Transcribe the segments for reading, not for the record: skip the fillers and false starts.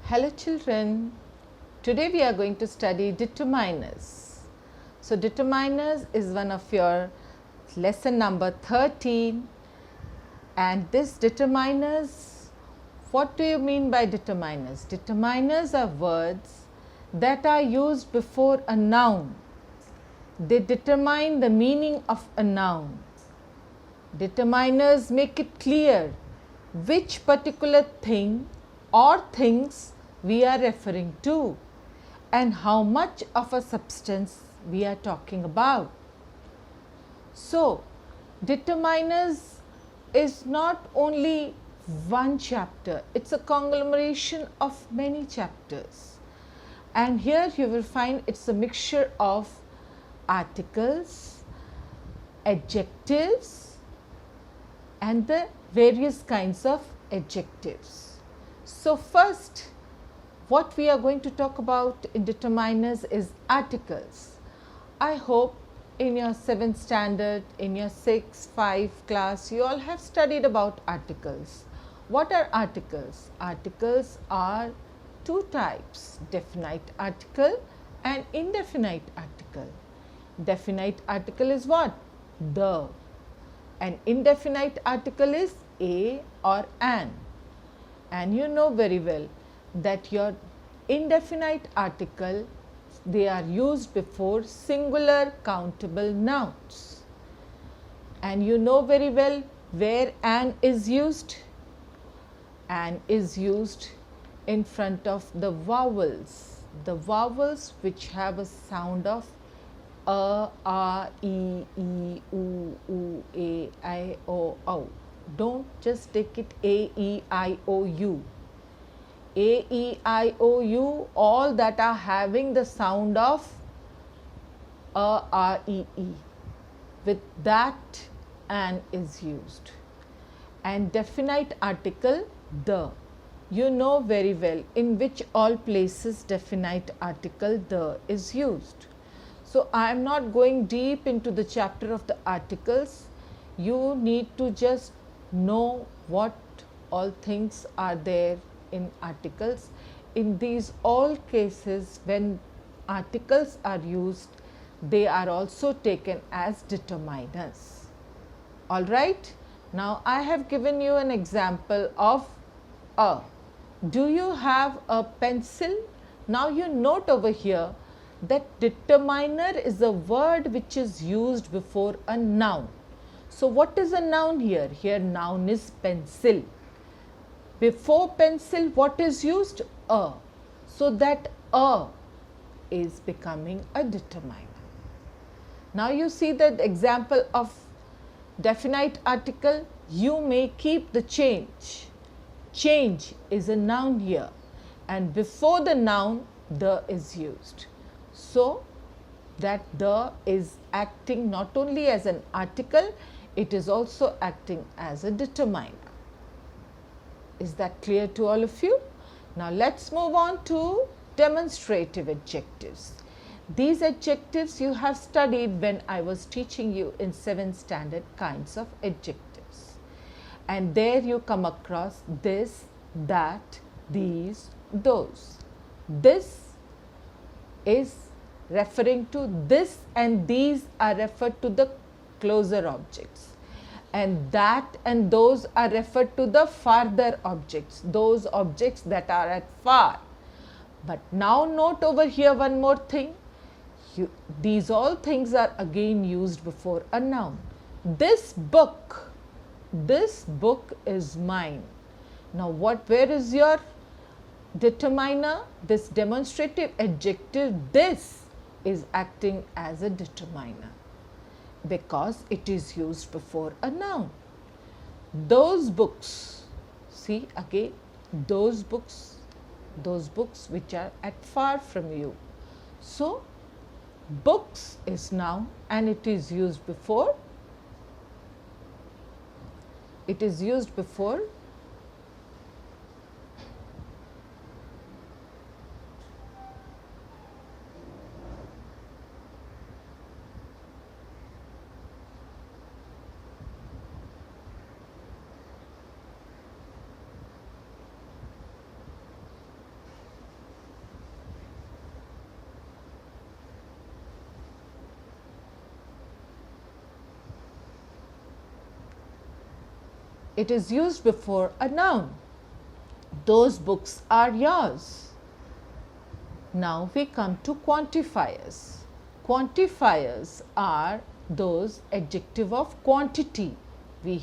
Hello children, today we are going to study determiners. So determiners is one of your lesson number 13, and this determiners, what do you mean by determiners? Determiners are words that are used before a noun. They determine the meaning of a noun. Determiners make it clear which particular thing or things we are referring to and how much of a substance we are talking about. So, determiners is not only one chapter, it's a conglomeration of many chapters. And here you will find it's a mixture of articles, adjectives, and the various kinds of adjectives. So first, what we are going to talk about in determiners is articles. I hope in your 7th standard, in your 6, 5 class, you all have studied about articles. What are articles? Articles are two types, definite article and indefinite article. Definite article is what? The. An indefinite article is a or an. And you know very well that your indefinite article, they are used before singular countable nouns. And you know very well where an is used. An is used in front of the vowels which have a sound of a, e, u, a, I, o. Don't just take it a, e, I, o, u. A, e, I, o, u, all that are having the sound of a, e, e. With that, an is used. And definite article, the. You know very well in which all places definite article, the, is used. So, I am not going deep into the chapter of the articles. You need to just know what all things are there in articles. In these all cases, when articles are used, they are also taken as determiners. All right. Now, I have given you an example of a. Do you have a pencil? Now, you note over here that determiner is a word which is used before a noun. So, what is a noun here? Here noun is pencil. Before pencil, what is used? A. So, that a is becoming a determiner. Now, you see the example of definite article, you may keep the change. Change is a noun here, and before the noun, the is used. So, that the is acting not only as an article, it is also acting as a determiner. Is that clear to all of you? Now, let's move on to demonstrative adjectives. These adjectives you have studied when I was teaching you in 7th standard kinds of adjectives. And there you come across this, that, these, those. This is referring to this, and these are referred to the closer objects, and that and those are referred to the farther objects, those objects that are at far. But now note over here one more thing, these all things are again used before a noun. This book is mine. Now where is your determiner? This demonstrative adjective, this is acting as a determiner because it is used before a noun. Those books, see again, those books which are at far from you. So, books is noun and it is used before it is used before a noun. Those books are yours. Now we come to quantifiers. Quantifiers are those adjective of quantity. We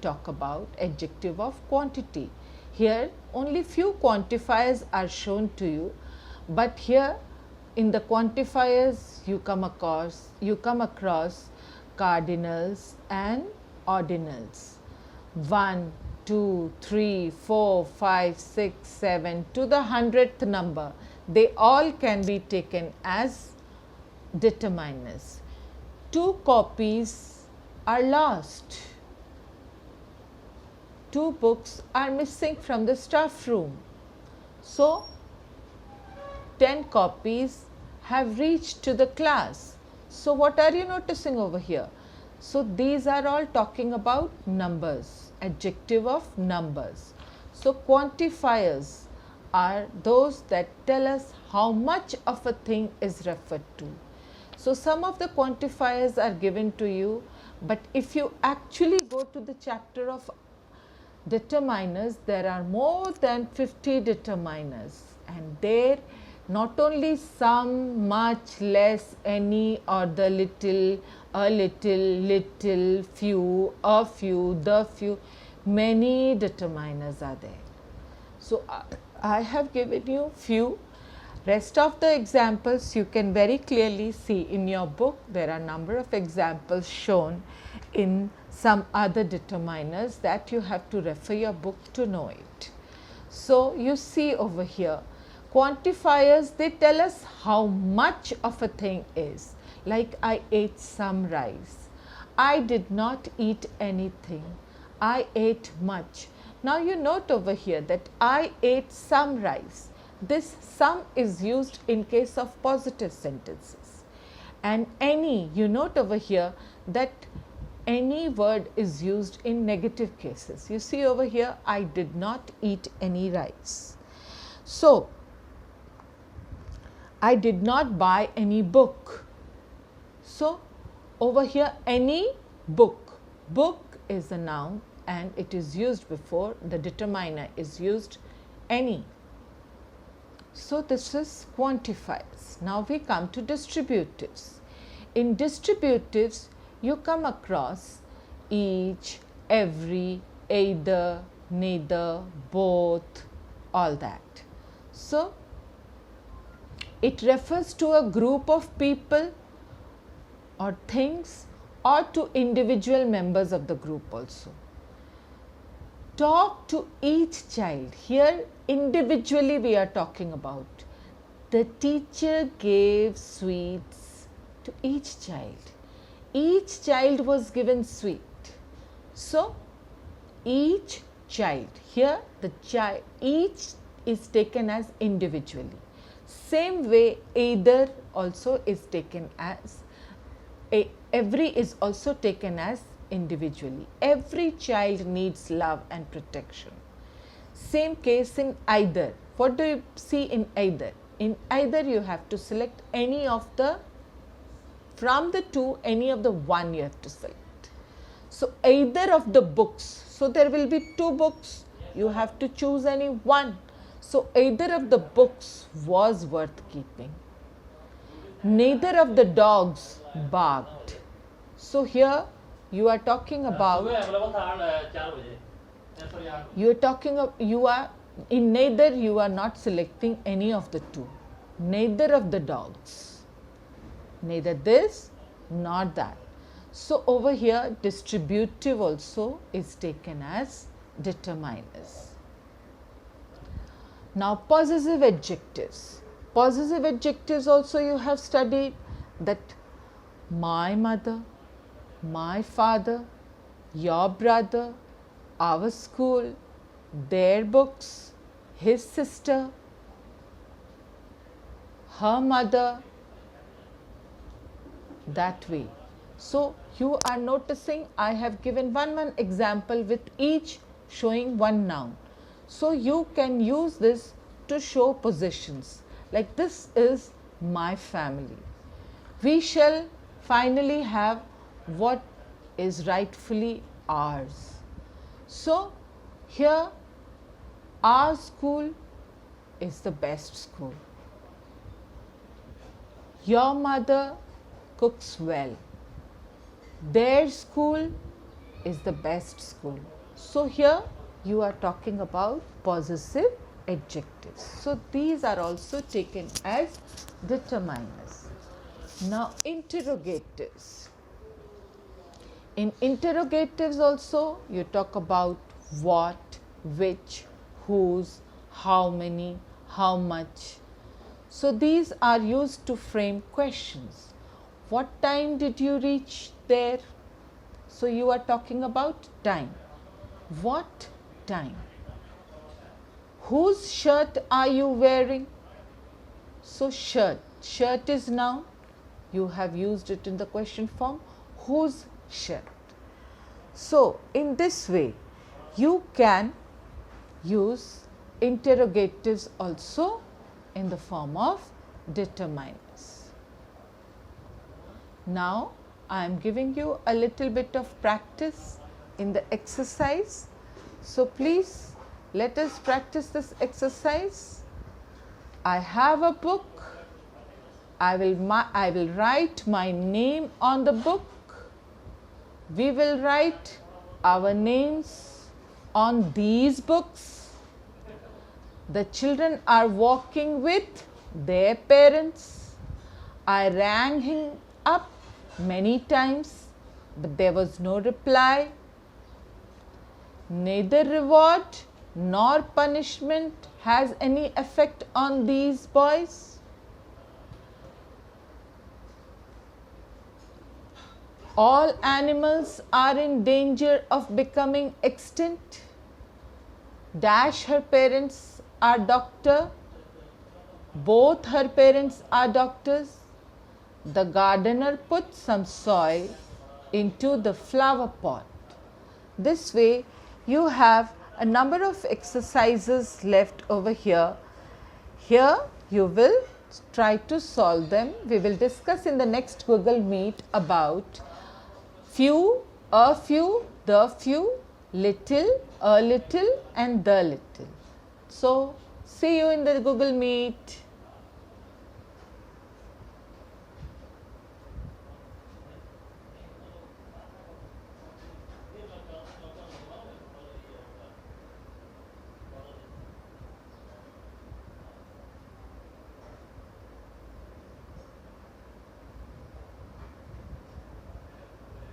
talk about adjective of quantity. Here only few quantifiers are shown to you, but here in the quantifiers you come across cardinals and ordinals. 1, 2, 3, 4, 5, 6, 7 to the 100th number, they all can be taken as determiners. 2 copies are lost. 2 books are missing from the staff room. So 10 copies have reached to the class. So what are you noticing over here? So these are all talking about numbers, adjective of numbers. So quantifiers are those that tell us how much of a thing is referred to. So some of the quantifiers are given to you, but if you actually go to the chapter of determiners, there are more than 50 determiners, and there not only some, much, less, any, or the little, a little, few, a few, the few, many determiners are there. So I have given you few. Rest of the examples you can very clearly see in your book. There are number of examples shown in some other determiners that you have to refer your book to know it. So you see over here, quantifiers, they tell us how much of a thing is. Like I ate some rice. I did not eat anything. I ate much. Now you note over here that I ate some rice. This some is used in case of positive sentences. And any, you note over here that any word is used in negative cases. You see over here, I did not eat any rice. So I did not buy any book. So over here, any book. Book is a noun and it is used before the determiner is used any. So this is quantifiers. Now we come to distributives. In distributives, you come across each, every, either, neither, both, all that. So it refers to a group of people or things or to individual members of the group also. Talk to each child. Here individually we are talking about. The teacher gave sweets to each child. Each child was given sweet. So each child, here the child, each is taken as individually. Same way either also is taken as, every is also taken as individually. Every child needs love and protection. Same case in either. What do you see in either? In either you have to select any of the, from the two, any of the one you have to select. So either of the books, so there will be 2 books, you have to choose any one. So either of the books was worth keeping. Neither of the dogs barked. So here you are talking about, in neither you are not selecting any of the 2. Neither of the dogs. Neither this nor that. So over here distributive also is taken as determiners. Now possessive adjectives. Possessive adjectives also you have studied, that my mother, my father, your brother, our school, their books, his sister, her mother, that way. So you are noticing I have given one example with each showing one noun. So you can use this to show possessions, like this is my family. We shall finally have what is rightfully ours. So, here our school is the best school. Your mother cooks well. Their school is the best school. So, here you are talking about possessive adjectives. So, these are also taken as determiners. Now, interrogatives. In interrogatives also you talk about what, which, whose, how many, how much. So, these are used to frame questions. What time did you reach there? So, you are talking about time. What time? Whose shirt are you wearing? So, shirt. Shirt is noun. You have used it in the question form. Whose shirt? So, in this way, you can use interrogatives also in the form of determiners. Now, I am giving you a little bit of practice in the exercise. So, please let us practice this exercise. I have a book. I will write my name on the book. We will write our names on these books. The children are walking with their parents. I rang him up many times, but there was no reply. Neither reward nor punishment has any effect on these boys. All animals are in danger of becoming extinct. Dash her parents are doctor. Both her parents are doctors. The gardener put some soil into the flower pot. This way you have a number of exercises left over here. Here you will try to solve them. We will discuss in the next Google Meet about few, a few, the few, little, a little and the little. So, see you in the Google Meet.